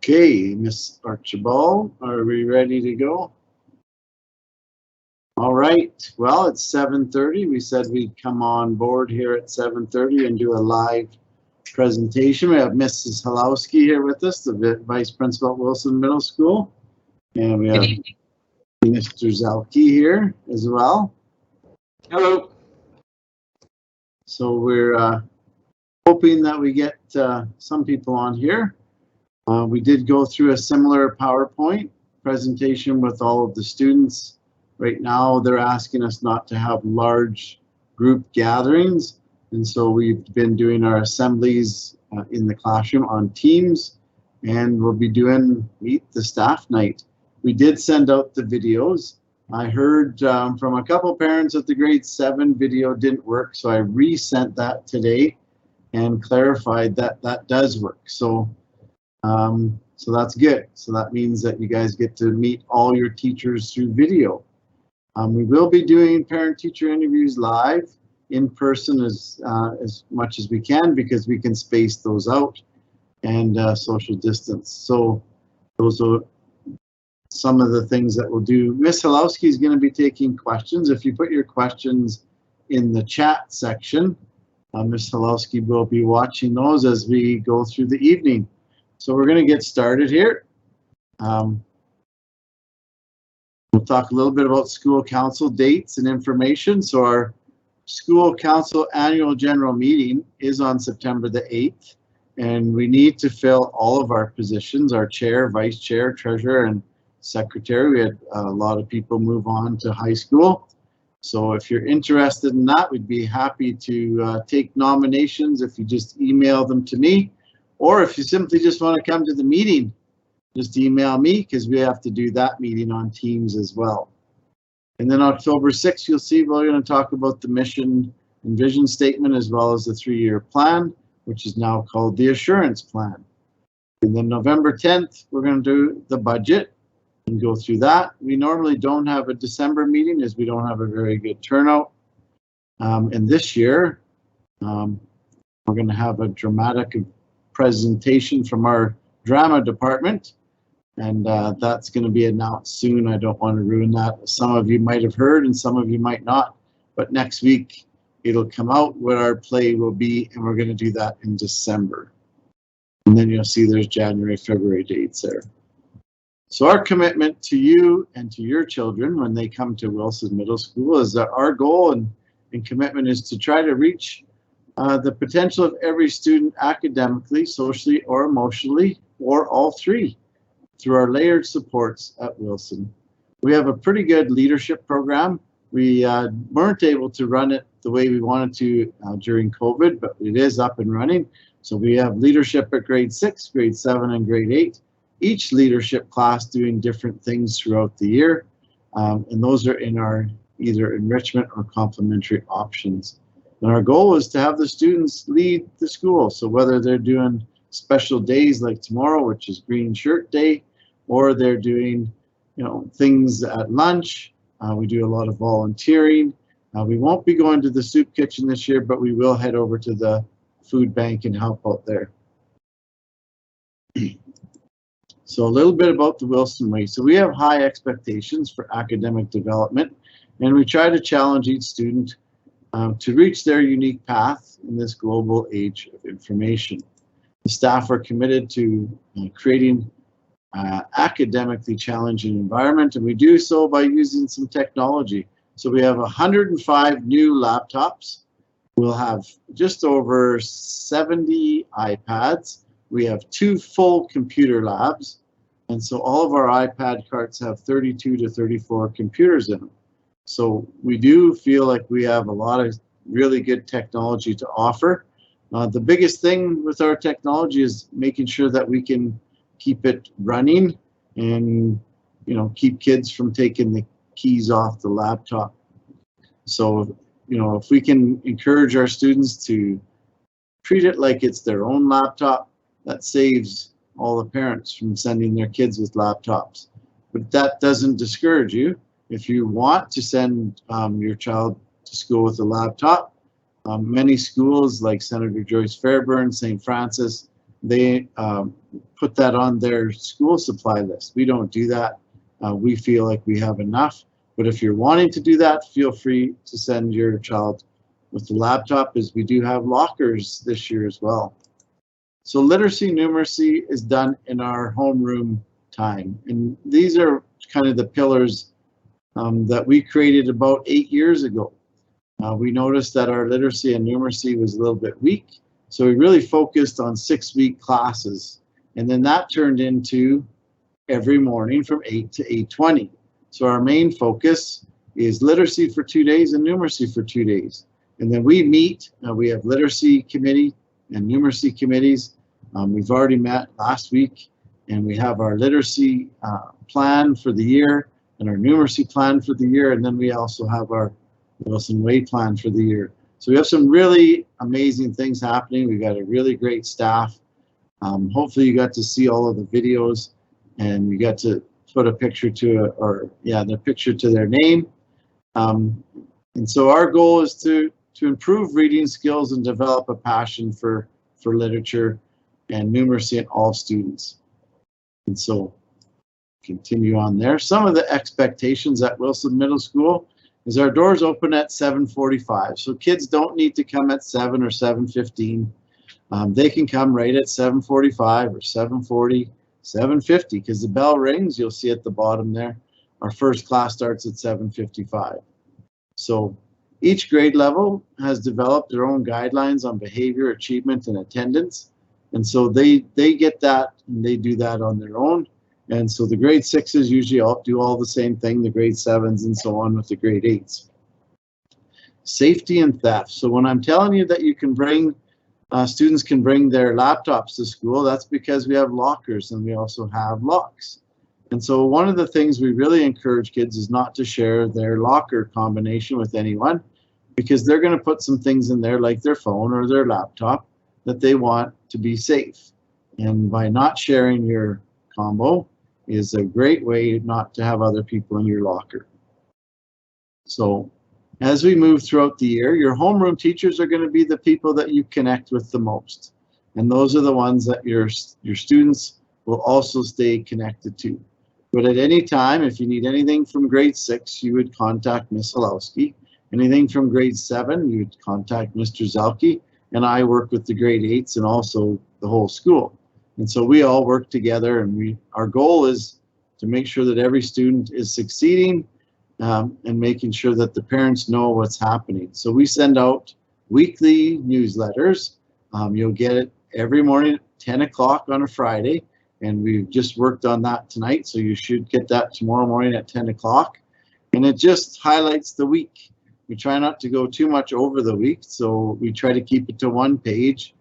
Okay, Miss Archibald, are we ready to go? All right, well, it's 7:30. We said we'd come on board here at 7:30 and do a live presentation. We have Mrs. Halowski here with us, the Vice Principal at Wilson Middle School. And we have Mr. Zelke here as well. Hello. So we're hoping that we get some people on here. We did go through a similar PowerPoint presentation with all of the students. Right now, they're asking us not to have large group gatherings. And so we've been doing our assemblies in the classroom on Teams, and we'll be doing Meet the Staff Night. We did send out the videos. I heard from a couple parents that the grade 7 video didn't work, so I resent that today and clarified that that does work. So that's good. So that means that you guys get to meet all your teachers through video. We will be doing parent-teacher interviews live in person as much as we can, because we can space those out and social distance. So those are some of the things that we'll do. Miss Halowski is going to be taking questions. If you put your questions in the chat section, Miss Halowski will be watching those as we go through the evening. So we're going to get started here. We'll talk a little bit about school council dates and information. So our school council annual general meeting is on September the 8th, and we need to fill all of our positions, our chair, vice chair, treasurer, and secretary. We had a lot of people move on to high school. So if you're interested in that, we'd be happy to take nominations if you just email them to me, or if you simply just want to come to the meeting, just email me, because we have to do that meeting on Teams as well. And then October 6th, you'll see we're going to talk about the mission and vision statement, as well as the 3-year plan, which is now called the assurance plan. And then November 10th, we're going to do the budget and go through that. We normally don't have a December meeting, as we don't have a very good turnout. And this year, we're going to have a dramatic presentation from our drama department. And that's going to be announced soon. I don't want to ruin that. Some of you might have heard and some of you might not. But next week, it'll come out what our play will be, and we're going to do that in December. And then you'll see there's January, February dates there. So our commitment to you and to your children when they come to Wilson Middle School is that our goal and commitment is to try to reach the potential of every student academically, socially, or emotionally, or all three, through our layered supports at Wilson. We have a pretty good leadership program. We weren't able to run it the way we wanted to during COVID, but it is up and running. So we have leadership at grade 6, grade 7, and grade 8. Each leadership class doing different things throughout the year. And those are in our either enrichment or complementary options. And our goal is to have the students lead the school. So whether they're doing special days like tomorrow, which is Green Shirt Day, or they're doing, things at lunch. We do a lot of volunteering. We won't be going to the soup kitchen this year, but we will head over to the food bank and help out there. So a little bit about the Wilson Way. So we have high expectations for academic development, and we try to challenge each student to reach their unique path in this global age of information. The staff are committed to creating academically challenging environment, and we do so by using some technology. So we have 105 new laptops. We'll have just over 70 iPads. We have 2 full computer labs. And so all of our iPad carts have 32 to 34 computers in them. So we do feel like we have a lot of really good technology to offer. The biggest thing with our technology is making sure that we can keep it running and keep kids from taking the keys off the laptop. So if we can encourage our students to treat it like it's their own laptop, that saves all the parents from sending their kids with laptops. But that doesn't discourage you. If you want to send your child to school with a laptop, many schools like Senator Joyce Fairburn, St. Francis, they put that on their school supply list. We don't do that. We feel like we have enough. But if you're wanting to do that, feel free to send your child with the laptop, as we do have lockers this year as well. So literacy numeracy is done in our homeroom time. And these are kind of the pillars that we created about 8 years ago. We noticed that our literacy and numeracy was a little bit weak. So we really focused on 6-week classes. And then that turned into every morning from 8 to 8:20. So our main focus is literacy for 2 days and numeracy for 2 days. And then we meet, we have literacy committee and numeracy committees. We've already met last week, and we have our literacy plan for the year and our numeracy plan for the year. And then we also have our Wilson Way plan for the year. So we have some really amazing things happening. We've got a really great staff. Hopefully you got to see all of the videos, and you got to put a picture to it, or yeah, the picture to their name. And so our goal is to improve reading skills and develop a passion for literature and numeracy in all students. And so continue on there. Some of the expectations at Wilson Middle School is our doors open at 7:45. So kids don't need to come at 7 or 7:15. They can come right at 7:45 or 7:40, 7:50, because the bell rings. You'll see at the bottom there, our first class starts at 7:55. So each grade level has developed their own guidelines on behavior, achievement, and attendance. And so they get that, and they do that on their own. And so the grade 6s usually do all the same thing, the grade 7s and so on with the grade 8s. Safety and theft. So when I'm telling you that you can bring, students can bring their laptops to school, that's because we have lockers and we also have locks. And so one of the things we really encourage kids is not to share their locker combination with anyone, because they're going to put some things in there like their phone or their laptop that they want to be safe. And by not sharing your combo is a great way not to have other people in your locker. So as we move throughout the year, your homeroom teachers are going to be the people that you connect with the most. And those are the ones that your students will also stay connected to. But at any time, if you need anything from grade 6, you would contact Ms. Halowski. Anything from grade 7, you would contact Mr. Zelke. And I work with the grade 8s and also the whole school. And so we all work together, and our goal is to make sure that every student is succeeding, and making sure that the parents know what's happening. So we send out weekly newsletters. You'll get it every morning at 10 o'clock on a Friday, and we've just worked on that tonight, so you should get that tomorrow morning at 10 o'clock. And it just highlights the week. We try not to go too much over the week, so we try to keep it to 1 page.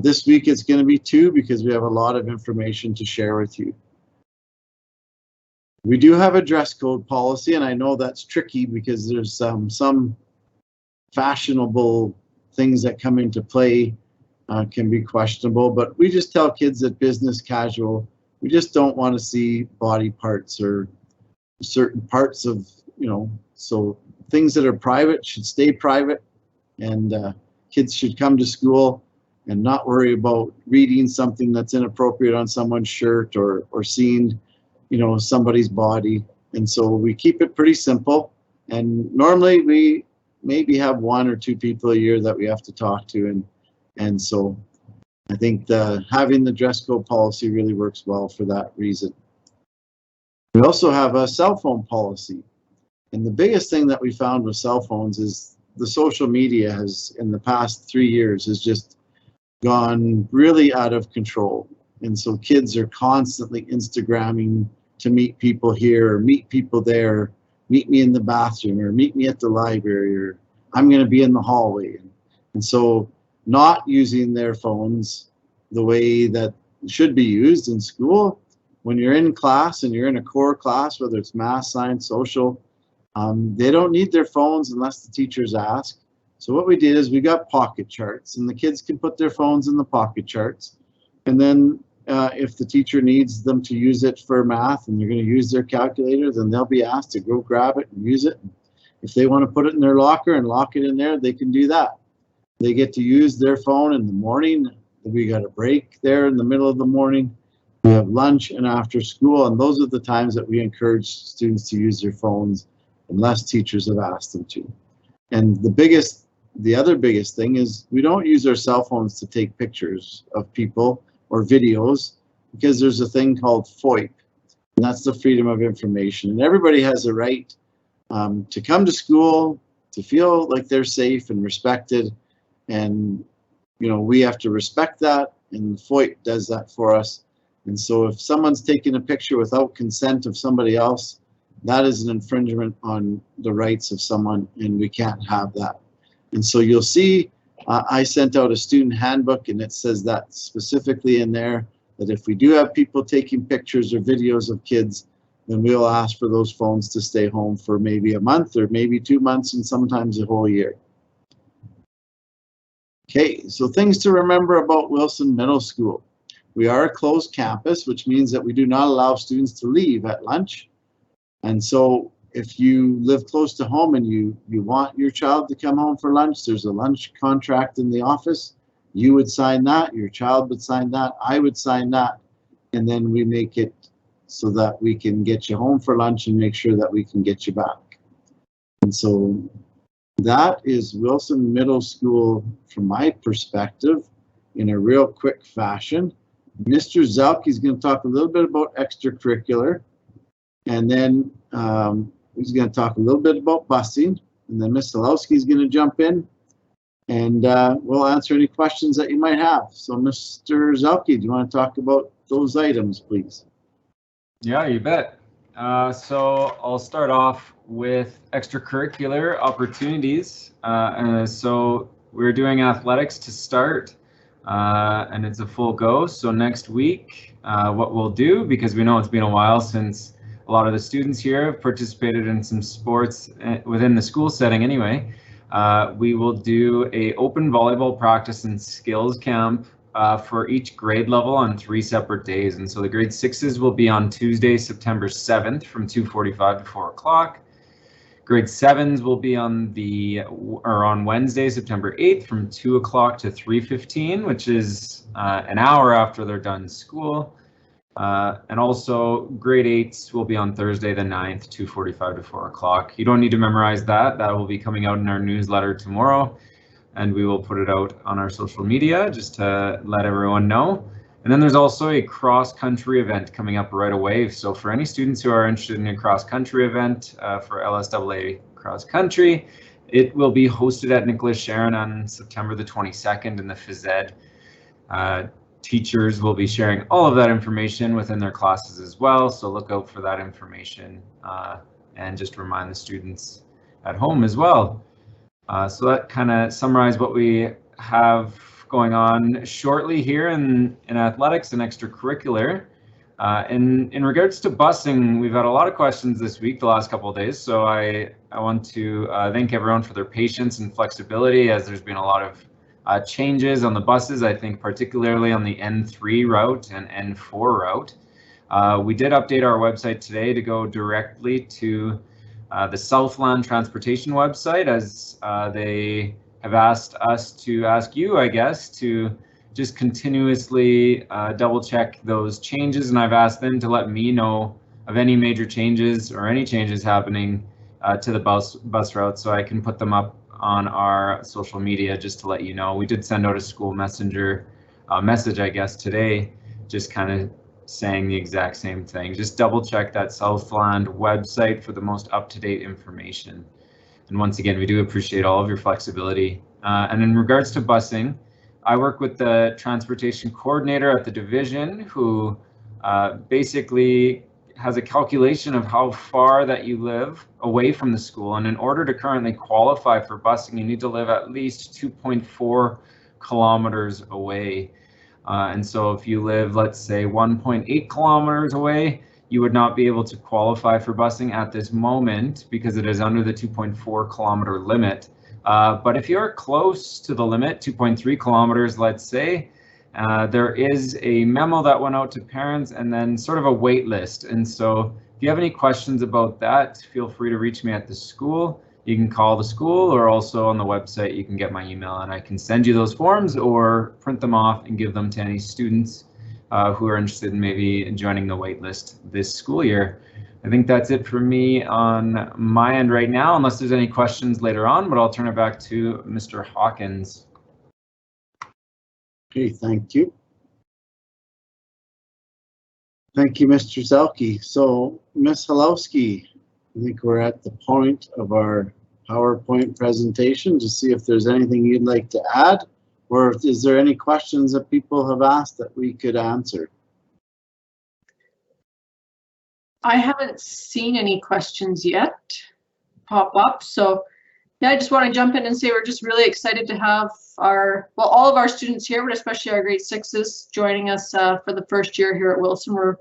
This week it's going to be 2 because we have a lot of information to share with you. We do have a dress code policy, and I know that's tricky because there's some fashionable things that come into play can be questionable, but we just tell kids that business casual, we just don't want to see body parts or certain parts of, so things that are private should stay private, and kids should come to school and not worry about reading something that's inappropriate on someone's shirt or seeing, somebody's body. And so we keep it pretty simple. And normally we maybe have 1 or 2 people a year that we have to talk to. And so I think having the dress code policy really works well for that reason. We also have a cell phone policy. And the biggest thing that we found with cell phones is the social media has, in the past 3 years, has just gone really out of control. And so kids are constantly Instagramming to meet people here or meet people there, meet me in the bathroom or meet me at the library, or I'm going to be in the hallway. And so not using their phones the way that should be used in school. When you're in class and you're in a core class, whether it's math, science, social, they don't need their phones unless the teachers ask. So what we did is we got pocket charts, and the kids can put their phones in the pocket charts. And then if the teacher needs them to use it for math and they're going to use their calculator, then they'll be asked to go grab it and use it. If they want to put it in their locker and lock it in there, they can do that. They get to use their phone in the morning. we got a break there in the middle of the morning. We have lunch and after school, and those are the times that we encourage students to use their phones unless teachers have asked them to. And the other biggest thing is we don't use our cell phones to take pictures of people or videos, because there's a thing called FOIP, and that's the Freedom of Information. And everybody has a right to come to school, to feel like they're safe and respected. And, you know, we have to respect that, and FOIP does that for us. And so if someone's taking a picture without consent of somebody else, that is an infringement on the rights of someone, and we can't have that. And so you'll see, I sent out a student handbook, and it says that specifically in there, that if we do have people taking pictures or videos of kids, then we'll ask for those phones to stay home for maybe a month or maybe 2 months and sometimes a whole year. Okay, so things to remember about Wilson Middle School. We are a closed campus, which means that we do not allow students to leave at lunch. And so if you live close to home and you want your child to come home for lunch, there's a lunch contract in the office. You would sign that, your child would sign that, I would sign that, and then we make it so that we can get you home for lunch and make sure that we can get you back. And so that is Wilson Middle School from my perspective in a real quick fashion. Mr. Zelke is going to talk a little bit about extracurricular, and then he's going to talk a little bit about busing, and then Ms. Salowski is going to jump in, and we'll answer any questions that you might have. So Mr. Zelke, do you want to talk about those items, please? Yeah, you bet. So I'll start off with extracurricular opportunities. So we're doing athletics to start. And it's a full go. So next week, what we'll do, because we know it's been a while since a lot of the students here have participated in some sports within the school setting anyway, we will do a open volleyball practice and skills camp for each grade level on 3 separate days. And so the grade 6s will be on Tuesday, September 7th from 2:45 to 4 o'clock. Grade 7s will be on Wednesday, September 8th from 2 o'clock to 3:15, which is an hour after they're done school. And also grade 8s will be on Thursday the 9th, 2:45 to 4 o'clock. You don't need to memorize that. That will be coming out in our newsletter tomorrow, and we will put it out on our social media just to let everyone know. And then there's also a cross-country event coming up right away. So for any students who are interested in a cross-country event for LSAA cross-country, it will be hosted at Nicholas Sharon on September the 22nd in the phys ed. Teachers will be sharing all of that information within their classes as well. So look out for that information and just remind the students at home as well. So that kind of summarizes what we have going on shortly here in athletics and extracurricular. In regards to busing, we've had a lot of questions this week, the last couple of days. So I want to thank everyone for their patience and flexibility, as there's been a lot of changes on the buses, I think particularly on the N3 route and N4 route. We did update our website today to go directly to the Southland Transportation website, as they have asked us to ask you, I guess, to just continuously double check those changes, and I've asked them to let me know of any major changes or any changes happening to the bus route, so I can put them up on our social media just to let you know. We did send out a school messenger message, I guess, today, just kind of saying the exact same thing. Just double check that Southland website for the most up-to-date information. And once again, we do appreciate all of your flexibility. And in regards to busing, I work with the transportation coordinator at the division, who basically has a calculation of how far that you live away from the school. And in order to currently qualify for busing, you need to live at least 2.4 kilometers away. And so if you live, let's say, 1.8 kilometers away, you would not be able to qualify for busing at this moment because it is under the 2.4 kilometer limit. But if you're close to the limit, 2.3 kilometers, let's say, there is a memo that went out to parents and then sort of a wait list. And so if you have any questions about that, feel free to reach me at the school. you can call the school, or also on the website you can get my email, and I can send you those forms or print them off and give them to any students who are interested in maybe joining the wait list this school year. I think that's it for me on my end right now, unless there's any questions later on, but I'll turn it back to Mr. Hawkins. Okay, thank you. Thank you, Mr. Zelke. So, Ms. Halowski, I think we're at the point of our PowerPoint presentation to see if there's anything you'd like to add, or is there any questions that people have asked that we could answer? I haven't seen any questions yet pop up, so yeah, I just want to jump in and say we're just really excited to have all of our students here, but especially our grade 6s joining us for the first year here at Wilson. We're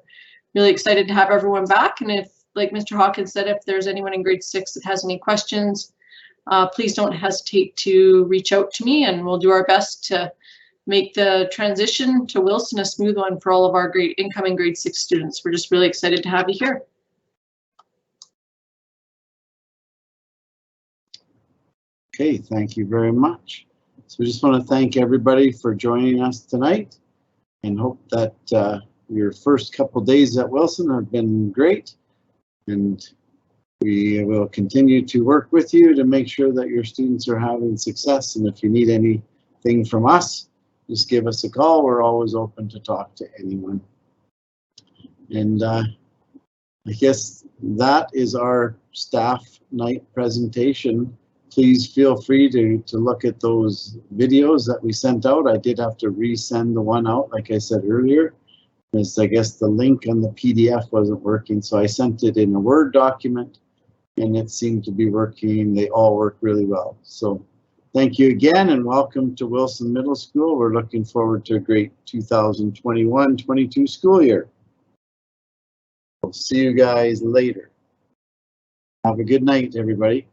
really excited to have everyone back, and if, like Mr. Hawkins said, if there's anyone in grade 6 that has any questions, please don't hesitate to reach out to me, and we'll do our best to make the transition to Wilson a smooth one for all of our incoming grade 6 students. We're just really excited to have you here. Okay, thank you very much. So we just want to thank everybody for joining us tonight, and hope that your first couple days at Wilson have been great, and we will continue to work with you to make sure that your students are having success. And if you need anything from us, just give us a call. We're always open to talk to anyone. And I guess that is our staff night presentation. Please feel free to look at those videos that we sent out. I did have to resend the one out, like I said earlier, because I guess the link on the PDF wasn't working. So I sent it in a Word document, and it seemed to be working. They all work really well. So thank you again, and welcome to Wilson Middle School. We're looking forward to a great 2021-22 school year. We'll see you guys later. Have a good night, everybody.